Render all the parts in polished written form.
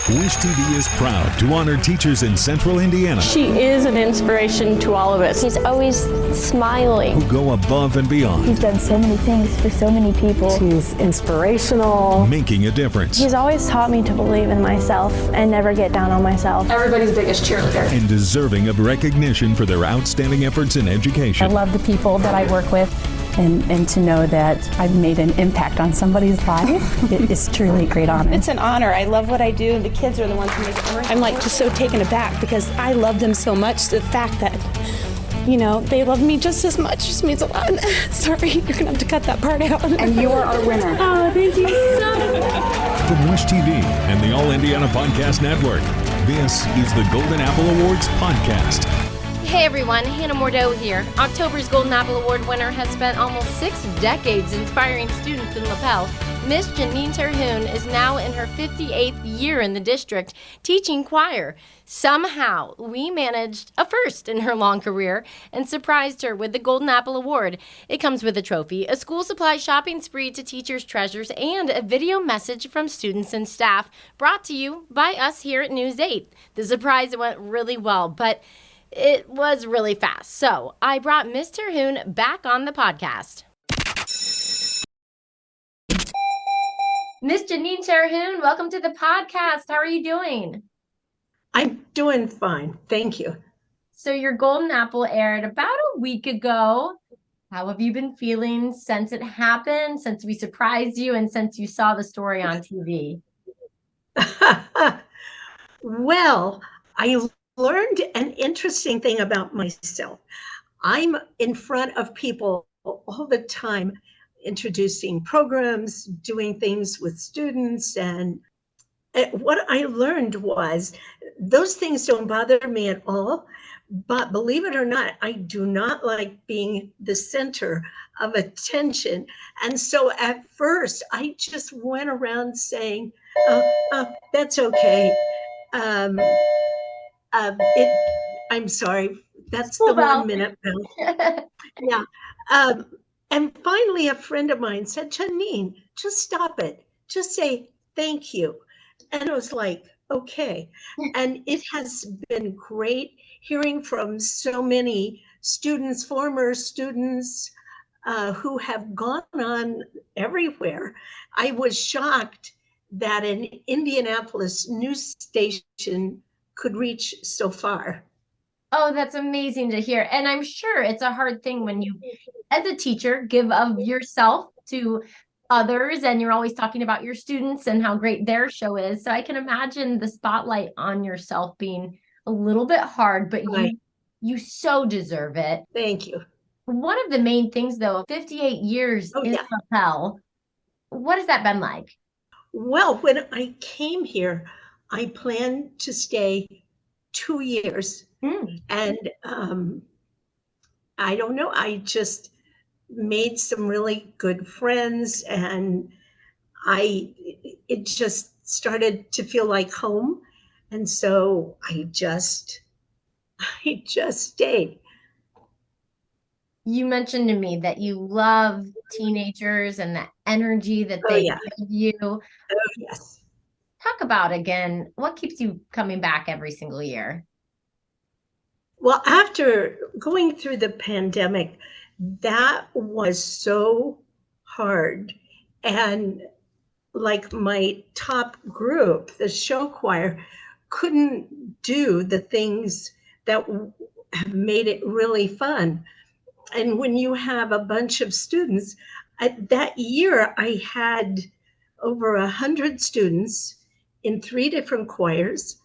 Wish TV is proud to honor teachers in Central Indiana She is an inspiration to all of us. He's always smiling. who go above and beyond, He's done so many things for so many people. He's inspirational. making a difference, He's always taught me to believe in myself and never get down on myself. Everybody's biggest cheerleader. and deserving of recognition for their outstanding efforts in I education. love the people that I work with, and to know that I've made an impact on somebody's life, it is truly a great honor. It's an honor. I love what I do, and the kids are the ones who make it work. I'm like just so taken aback because I love them so much. The fact that, they love me just as much just means a lot. Sorry, you're gonna have to cut that part out. And you are our winner. Oh, thank you so much. From Wish TV and the All Indiana Podcast Network, this is the Golden Apple Awards podcast. Hey everyone, Hannah Mordeau here. October's Golden Apple Award winner has spent almost 6 decades inspiring students in Lapel. Miss Jeannine Terhune is now in her 58th year in the district, teaching choir. Somehow, we managed a first in her long career and surprised her with the Golden Apple Award. It comes with a trophy, a school supply shopping spree to teachers' treasures, and a video message from students and staff brought to you by us here at News 8. The surprise went really well, but it was really fast. So I brought Miss Terhune back on the podcast. Miss Jeannine Terhune, welcome to the podcast. How are you doing? I'm doing fine. Thank you. So your Golden Apple aired about a week ago. How have you been feeling since it happened, since we surprised you, and since you saw the story on TV? Well, I learned an interesting thing about myself. I'm in front of people all the time, introducing programs, doing things with students. And what I learned was those things don't bother me at all. But believe it or not, I do not like being the center of attention. And so at first, I just went around saying, that's okay. I'm sorry. That's the 1 minute bell. Yeah. And finally, a friend of mine said, Jeannine, just stop it. Just say thank you. And I was like, okay. And it has been great hearing from so many students, former students, who have gone on everywhere. I was shocked that an Indianapolis news station could reach so far. Oh, that's amazing to hear. And I'm sure it's a hard thing when you, as a teacher, give of yourself to others, and you're always talking about your students and how great their show is. So I can imagine the spotlight on yourself being a little bit hard, but Right. you so deserve it. Thank you. One of the main things, though, 58 years in Yeah. Lapel, what has that been like? Well, when I came here, I planned to stay 2 years. And I don't know, I just made some really good friends, and it just started to feel like home. And so I just stayed. You mentioned to me that you love teenagers and the energy that they yeah. give you. Oh, yes. Talk about, again, what keeps you coming back every single year? Well, after going through the pandemic, that was so hard. And like my top group, the show choir, couldn't do the things that have made it really fun. And when you have a bunch of students, that year I had over 100 students in 3 different choirs,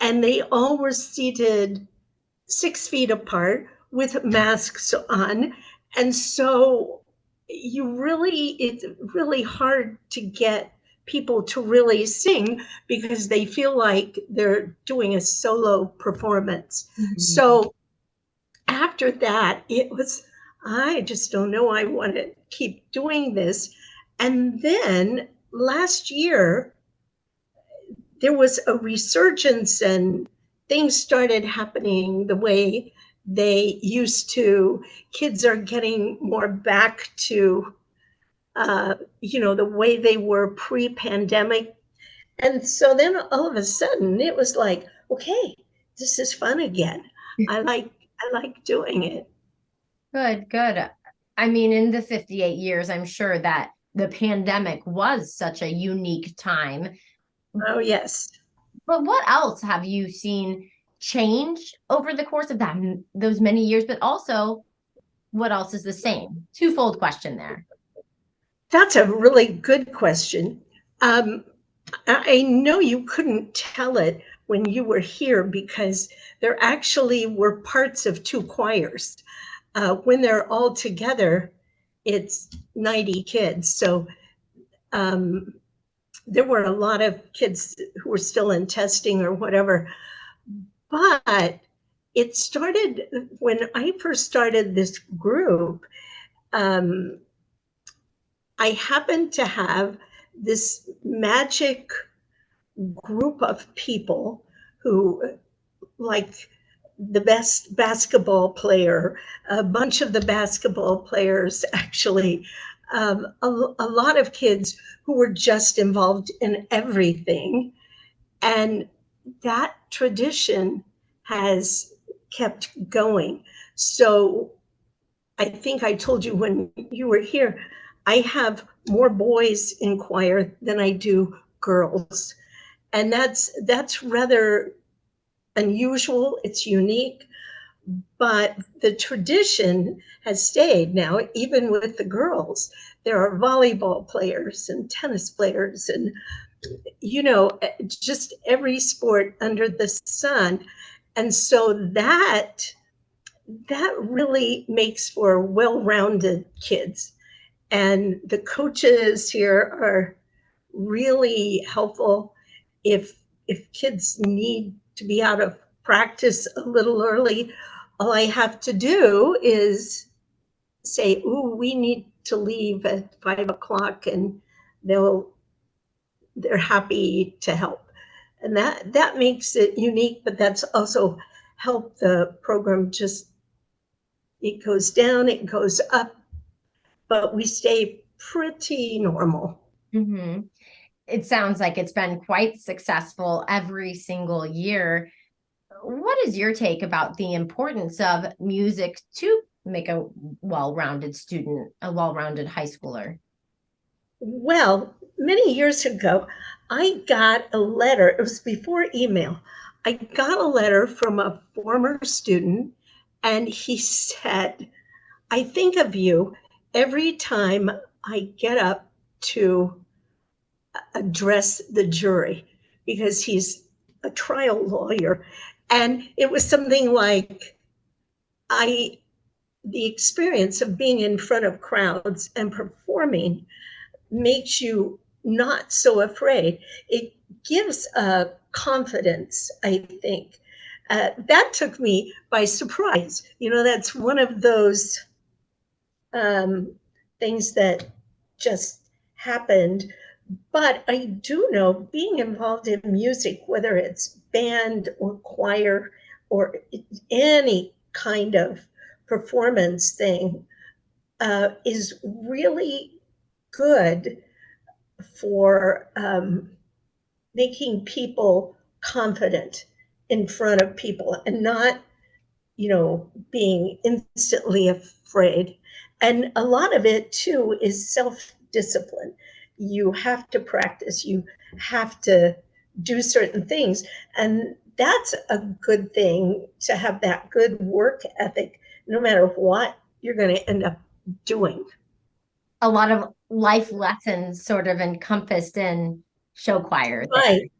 and they all were seated 6 feet apart with masks on. And so it's really hard to get people to really sing because they feel like they're doing a solo performance. Mm-hmm. So after that, I just don't know, I want to keep doing this. And then last year, there was a resurgence and things started happening the way they used to. Kids are getting more back to, the way they were pre-pandemic. And so then all of a sudden it was like, okay, this is fun again. I like doing it. Good, good. I mean, in the 58 years, I'm sure that the pandemic was such a unique time. Oh, yes. But what else have you seen change over the course of those many years? But also, what else is the same? Twofold question there. That's a really good question. Um, I know you couldn't tell it when you were here because there actually were parts of two choirs. When they're all together, it's 90 kids. So um, there were a lot of kids who were still in testing or whatever. But it started when I first started this group. Um, I happened to have this magic group of people who, like the best basketball player, a bunch of the basketball players, actually, a lot of kids who were just involved in everything. And that tradition has kept going. So I think I told you when you were here, I have more boys in choir than I do girls. And that's rather unusual. It's unique, but the tradition has stayed. Now, even with the girls, there are volleyball players and tennis players and just every sport under the sun. And so that really makes for well-rounded kids. And the coaches here are really helpful. If kids need to be out of practice a little early, all I have to do is say, "Ooh, we need to leave at 5 o'clock," and they're happy to help. And that makes it unique, but that's also helped the program. Just it goes down, it goes up, but we stay pretty normal. Mm-hmm. It sounds like it's been quite successful every single year. What is your take about the importance of music to make a well-rounded student, a well-rounded high schooler? Well, many years ago, I got a letter. It was before email. I got a letter from a former student, and he said, "I think of you every time I get up to address the jury," because he's a trial lawyer. And it was something like, the experience of being in front of crowds and performing makes you not so afraid. It gives a confidence, I think. That took me by surprise. That's one of those things that just happened. But I do know being involved in music, whether it's band or choir or any kind of performance thing, is really good for making people confident in front of people and not, being instantly afraid. And a lot of it too is self-discipline. You have to practice, you have to do certain things. And that's a good thing, to have that good work ethic, no matter what you're going to end up doing. A lot of life lessons sort of encompassed in show choir. Right.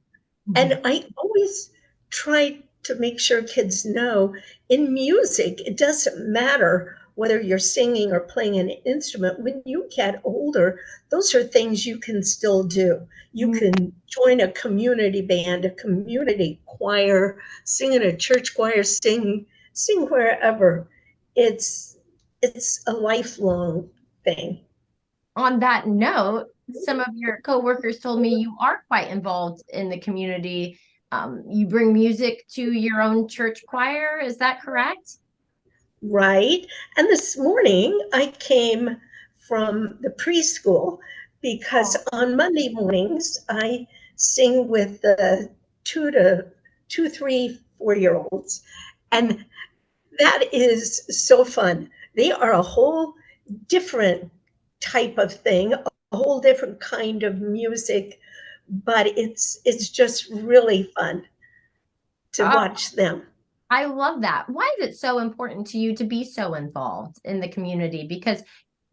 And I always try to make sure kids know in music, it doesn't matter whether you're singing or playing an instrument. When you get older, those are things you can still do. You can join a community band, a community choir, sing in a church choir, sing wherever. It's a lifelong thing. On that note, some of your coworkers told me you are quite involved in the community. You bring music to your own church choir. Is that correct? Right. And this morning I came from the preschool because on Monday mornings I sing with the 3, 4-year-olds. And that is so fun. They are a whole different type of thing, a whole different kind of music, but it's just really fun to watch them. I love that. Why is it so important to you to be so involved in the community? Because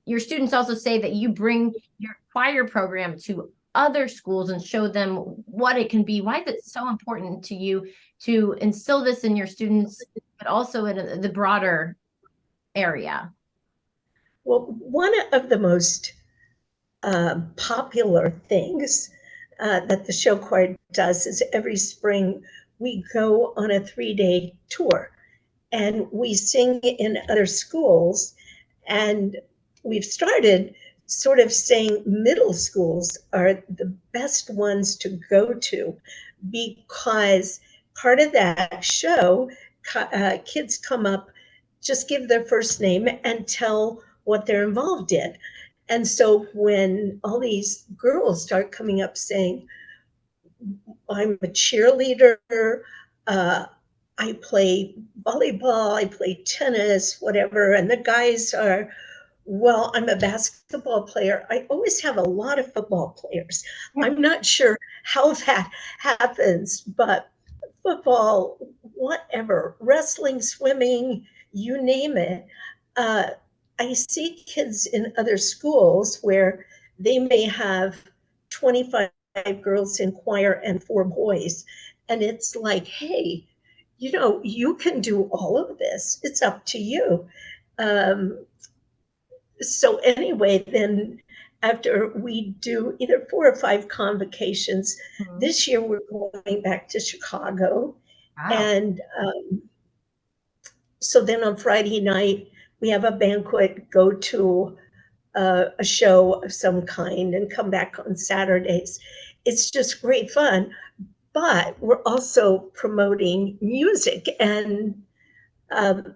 your students also say that you bring your choir program to other schools and show them what it can be. Why is it so important to you to instill this in your students, but also in the broader area? Well, one of the most popular things that the show choir does is every spring we go on a 3-day tour and we sing in other schools. And we've started sort of saying middle schools are the best ones to go to, because part of that show, kids come up, just give their first name and tell what they're involved in. And so when all these girls start coming up saying, I'm a cheerleader, I play volleyball, I play tennis, whatever, and the guys are, well, I'm a basketball player. I always have a lot of football players. I'm not sure how that happens, but football, whatever, wrestling, swimming, you name it. I see kids in other schools where they may have 25 girls in choir and 4 boys. And it's like, hey, you can do all of this. It's up to you. So anyway, then after we do either 4 or 5 convocations, this year we're going back to Chicago. Wow. And so then on Friday night, we have a banquet, go to a show of some kind, and come back on Saturdays. It's just great fun. But we're also promoting music. And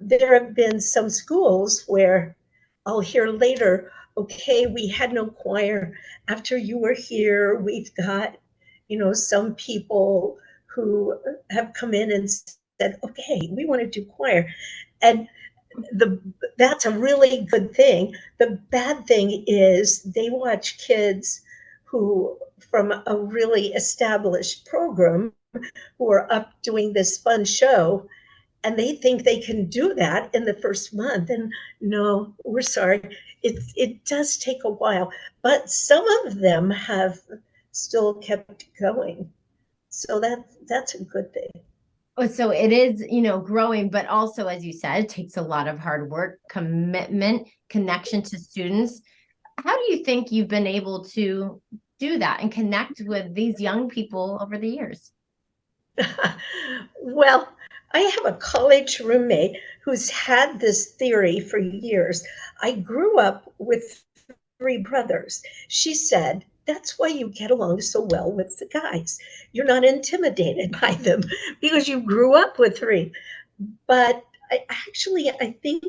there have been some schools where I'll hear later, okay, we had no choir. After you were here, we've got, some people who have come in and said, okay, we want to do choir. And that's a really good thing. The bad thing is they watch kids who, from a really established program, who are up doing this fun show, and they think they can do that in the first month. And no, we're sorry. It does take a while, but some of them have still kept going. So that's a good thing. So it is, growing, but also, as you said, it takes a lot of hard work, commitment, connection to students. How do you think you've been able to do that and connect with these young people over the years? Well, I have a college roommate who's had this theory for years. I grew up with 3 brothers. She said, that's why you get along so well with the guys. You're not intimidated by them because you grew up with 3. But I think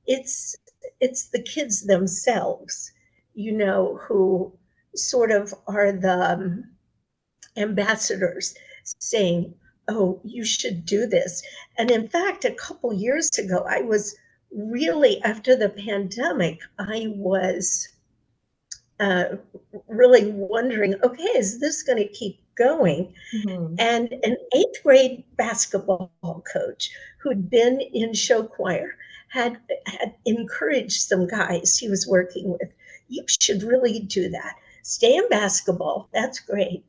it's the kids themselves, who sort of are the ambassadors saying, oh, you should do this. And in fact, a couple years ago, I was really, after the pandemic, I was really wondering, okay, is this going to keep going? Mm-hmm. And an 8th grade basketball coach who'd been in show choir had encouraged some guys he was working with. You should really do that. Stay in basketball. That's great.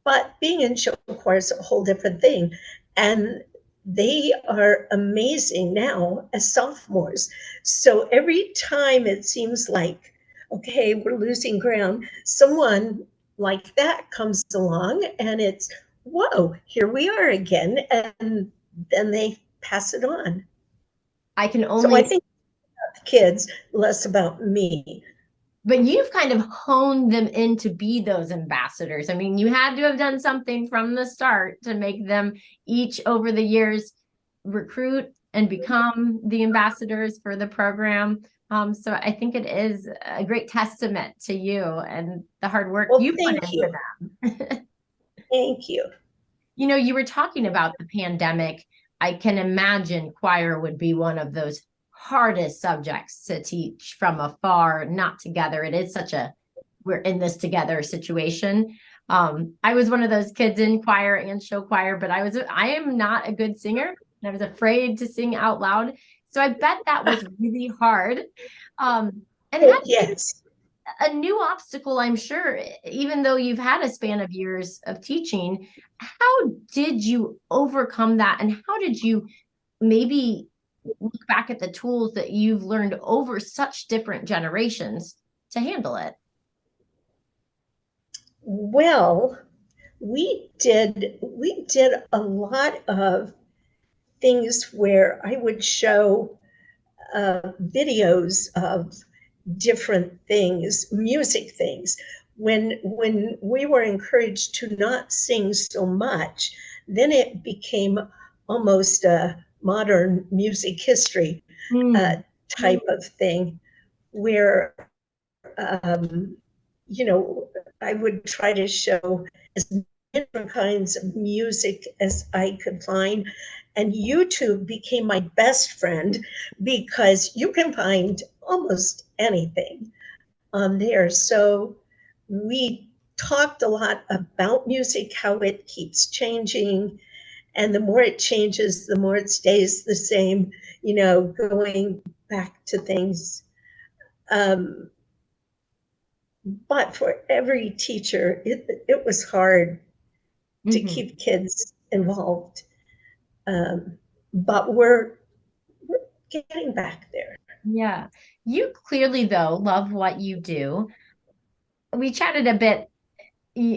But being in show choir is a whole different thing. And they are amazing now as sophomores. So every time it seems like, okay, we're losing ground, someone like that comes along and it's, whoa, here we are again. And then they pass it on. So I think about the kids, less about me. But you've kind of honed them in to be those ambassadors. I mean, you had to have done something from the start to make them each over the years recruit and become the ambassadors for the program. So I think it is a great testament to you and the hard work you put into them. Thank you. You know, you were talking about the pandemic. I can imagine choir would be one of those hardest subjects to teach from afar, not together. It is such a we're in this together situation. I was one of those kids in choir and show choir, but I am not a good singer. I was afraid to sing out loud. So I bet that was really hard. And that's Yes. a new obstacle, I'm sure, even though you've had a span of years of teaching. How did you overcome that? And how did you maybe look back at the tools that you've learned over such different generations to handle it? Well, we did a lot of things where I would show videos of different things, music things. When we were encouraged to not sing so much, then it became almost a modern music history type of thing, where you know, I would try to show as many different kinds of music as I could find. And YouTube became my best friend because you can find almost anything on there. So we talked a lot about music, how it keeps changing. And the more it changes, the more it stays the same, you know, going back to things. But for every teacher, it was hard to keep kids involved. But we're getting back there. Yeah. You clearly, though, love what you do. We chatted a bit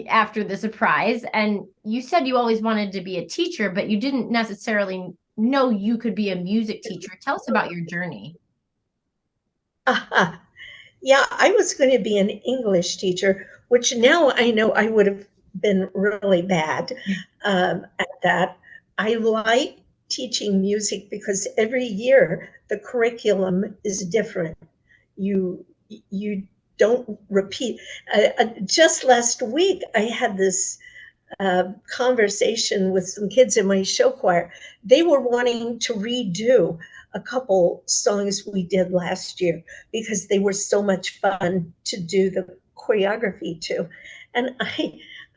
after the surprise, and you said you always wanted to be a teacher, but you didn't necessarily know you could be a music teacher. Tell us about your journey. Yeah, I was going to be an English teacher, which now I know I would have been really bad at that. I like teaching music because every year the curriculum is different. You don't repeat. Just last week, I had this conversation with some kids in my show choir. They were wanting to redo a couple songs we did last year because they were so much fun to do the choreography to. And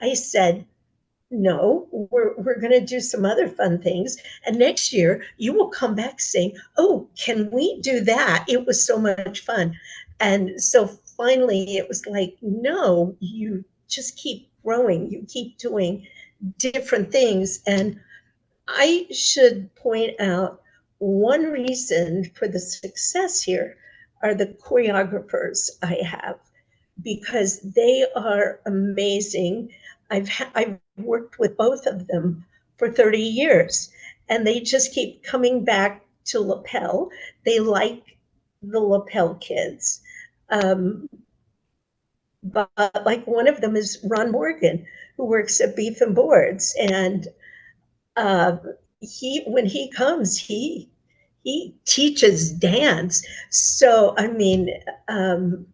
I said, no, we're going to do some other fun things. And next year you will come back saying, oh, can we do that? It was so much fun. And so finally it was like, no, you just keep growing. You keep doing different things. And I should point out one reason for the success here are the choreographers I have, because they are amazing. I've worked with both of them for 30 years, and they just keep coming back to Lapel. They like the Lapel kids. But like one of them is Ron Morgan, who works at Beef and Boards, and when he comes, he teaches dance. So I mean, and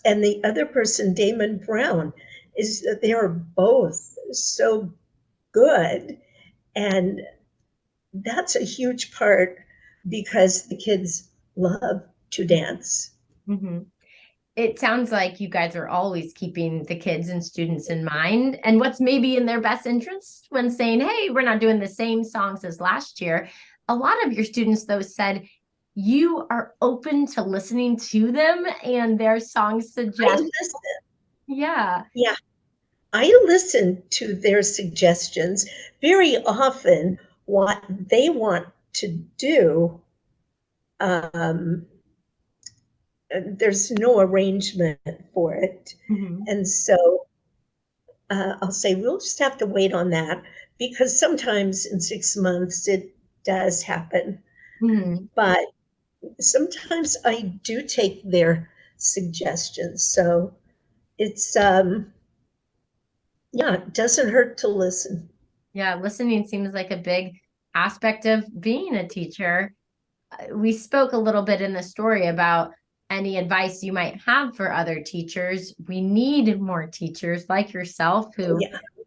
the other person, Damon Brown, is they are both so good, and that's a huge part because the kids love to dance. It sounds like you guys are always keeping the kids and students in mind and what's maybe in their best interest when saying, hey, we're not doing the same songs as last year. A lot of your students, though, said you are open to listening to them and their songs suggest. Yeah. Yeah. I listen to their suggestions. Very often what they want to do, there's no arrangement for it. And so I'll say, we'll just have to wait on that, because sometimes in 6 months it does happen. But sometimes I do take their suggestions. So it's, yeah, it doesn't hurt to listen. Yeah, listening seems like a big aspect of being a teacher. We spoke a little bit in the story about any advice you might have for other teachers. We need more teachers like yourself who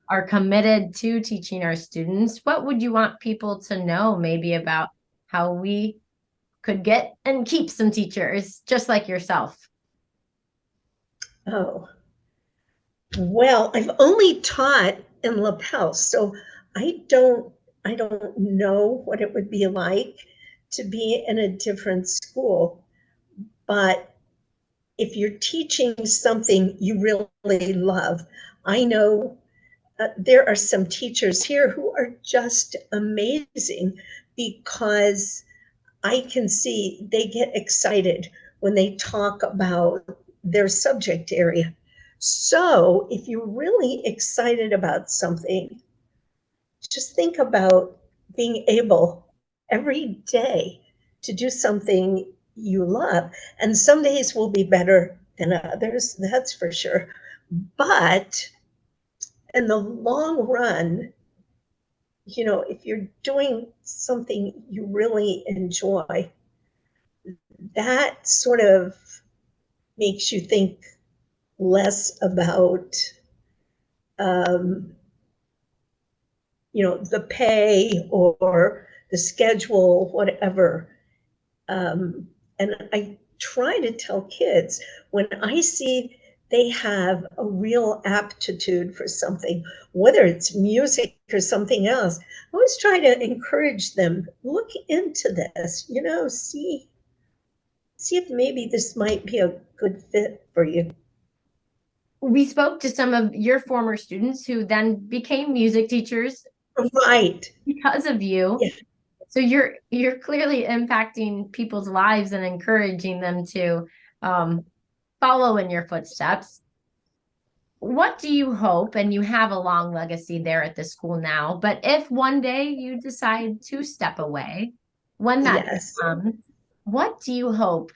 are committed to teaching our students. What would you want people to know maybe about how we could get and keep some teachers just like yourself? Oh, well, I've only taught in Lapel, so I don't know what it would be like to be in a different school. But if you're teaching something you really love, I know there are some teachers here who are just amazing because I can see they get excited when they talk about their subject area. So if you're really excited about something, just think about being able every day to do something you love. And some days will be better than others, that's for sure. But in the long run, if you're doing something you really enjoy, that sort of makes you think less about the pay or the schedule, whatever. And I try to tell kids when I see they have a real aptitude for something, whether it's music or something else, I always try to encourage them, look into this, see if maybe this might be a good fit for you. We spoke to some of your former students who then became music teachers. Right. Because of you. Yeah. So you're clearly impacting people's lives and encouraging them to follow in your footsteps. What do you hope, and you have a long legacy there at the school now, but if one day you decide to step away, when that comes, what do you hope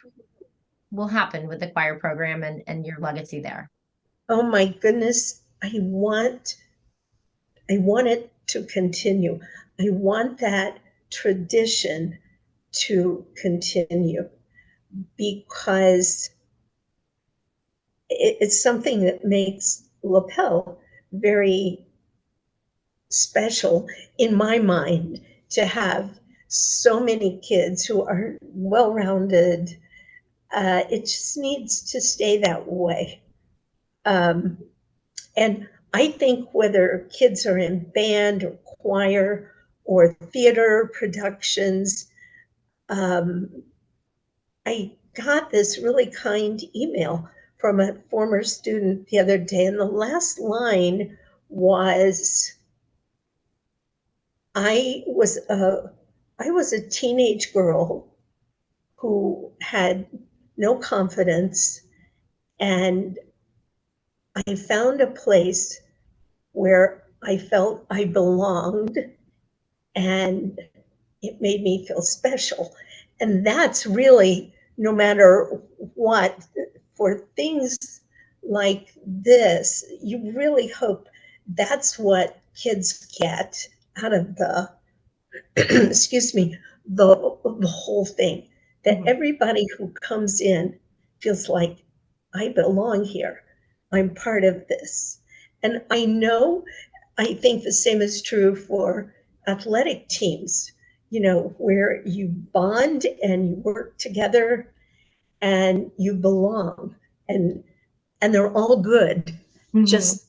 will happen with the choir program and your legacy there? Oh my goodness, I want it to continue. I want that tradition to continue because it's something that makes Lapel very special in my mind, to have so many kids who are well-rounded. It just needs to stay that way. And I think whether kids are in band or choir or theater productions, I got this really kind email from a former student the other day, and the last line was, I was a teenage girl who had no confidence, and I found a place where I felt I belonged, and it made me feel special. And that's really, no matter what, for things like this, you really hope that's what kids get out of the, excuse me, the whole thing. That everybody who comes in feels like, I belong here. I'm part of this. And I think the same is true for athletic teams, where you bond and you work together and you belong, and they're all good. Just,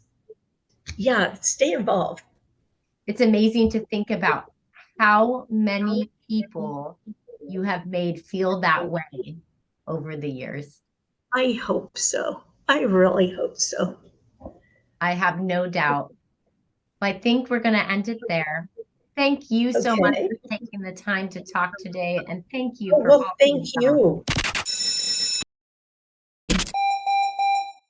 stay involved. It's amazing to think about how many people you have made feel that way over the years. I hope so. I really hope so. I have no doubt. I think we're going to end it there. Thank you so much for taking the time to talk today, and thank you for all thank you.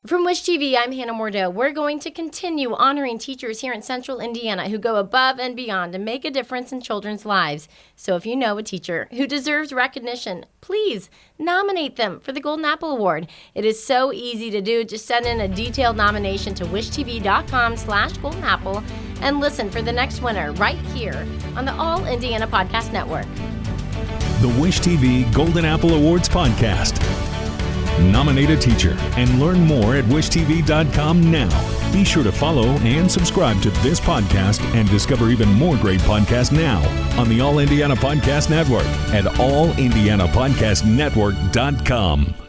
From Wish TV, I'm Hannah Mordeau. We're going to continue honoring teachers here in Central Indiana who go above and beyond to make a difference in children's lives. So if you know a teacher who deserves recognition, please nominate them for the Golden Apple Award. It is so easy to do. Just send in a detailed nomination to wishtv.com/goldenapple and listen for the next winner right here on the All Indiana Podcast Network. The Wish TV Golden Apple Awards podcast. Nominate a teacher and learn more at wishtv.com now. Be sure to follow and subscribe to this podcast and discover even more great podcasts now on the All Indiana Podcast Network at allindianapodcastnetwork.com.